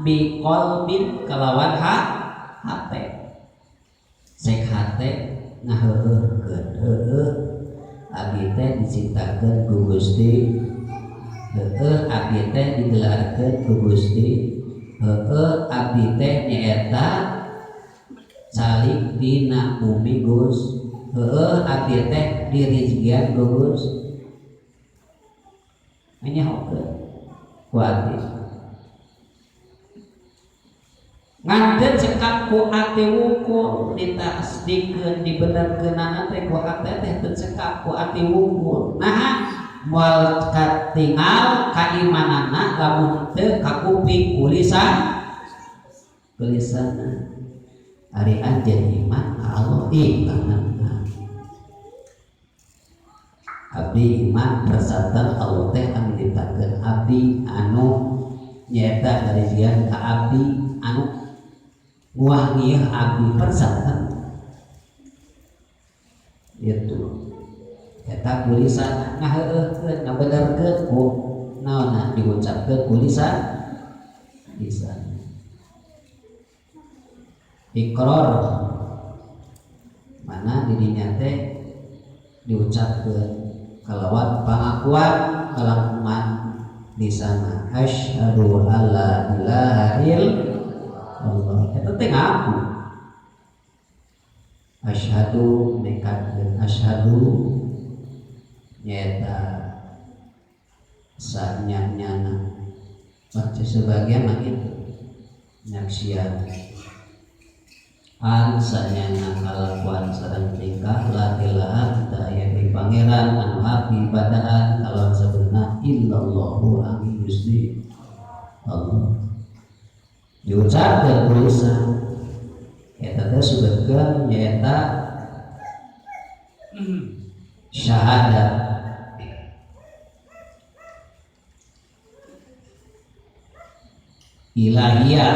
bi qalbin kalawan hate sek hate ngaheueuhkeun heueuh abdi teh dicintakeun ku Gusti heueuh abdi teh digelarkeun ku Gusti heueuh abdi teh nyaeta calik dina bumi Gus heueuh abdi teh dirizqian ku Gus nyahokeun ku abdi nganten cekap ku ati wungkul ditasdikeun dibenerkeunana teh ku ati teh teu cekap ku ati wungkul nah moal katingal kaimanana lamun teu kakuping kulisan tulisanna ari anjeun iman ka Allah iman abdi iman persatan Allah teh anu ditakeun abdi anu nyaeta dari zian ka abdi anu muah ngeuh abdi persatan itu eta tulisan ngaheueuhkeun ngabenerkeun ku naonna diucapkeun tulisan lisan iqrar mana dirinya teh diucapkeun kalawan pengakuan kalakuman di sana asyhadu alla ilaha illallah eta teh ngaku asyhadu nekatkeun asyhadu nyaeta sanyanyana baca sebagian mah itu nyaksian an sanyana kalakuan sareng tingkah la ilaha teu aya di pangeran anu hak diibadahan kalawan sabeuna illallahu angin Gusti Allah diucapkeun tulisan eta teh subetkeun nyaeta syahadat ilahiyah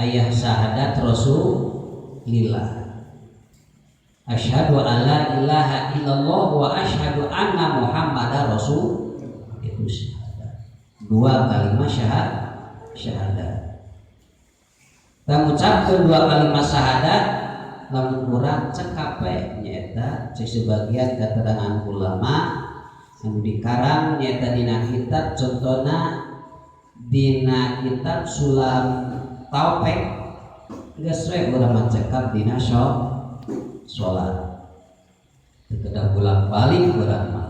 ayah syahadat Rasulillah asyhadu alla ilaha illallah wa asyhadu anna muhammadar rasul itu syahadat dua kalimat syahadat kita mengucapkan dua kalimat syahadat lamun kurang cekape nyaeta sebagian keterangan ulama yang dikarang nyaeta dina kitab contohna dina kitab sulam taupek geus we urang mencekap dina sholat kedah bolak-balik urang mah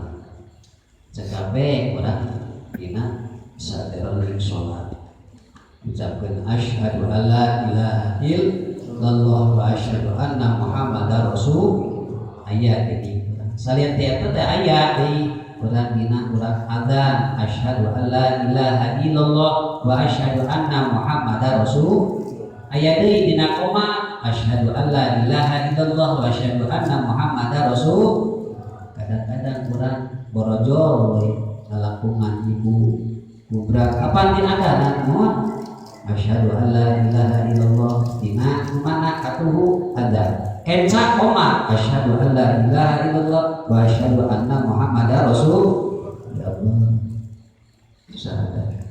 cekape urang dina saderon sholat ucapkeun asyhadu alla ilaha illallah wa asyhadu anna muhammadar rasul aya di salian teh teh aya di urang dina urang adzan asyhadu alla ilaha illallah wa asyhadu anna muhammadar rasul aya deui dina koma asyhadu alla ilaha illallah wa asyhadu anna muhammadar rasul kadang-kadang urang borojol we ngalakungan ibu kubra kapan di adzan mun asyhadu alla ilaha illallah dina mana katuhu adzan kenca koma asyhadu alla ilaha illallah wa asyhadu anna muhammadar rasul ya Allah syahadat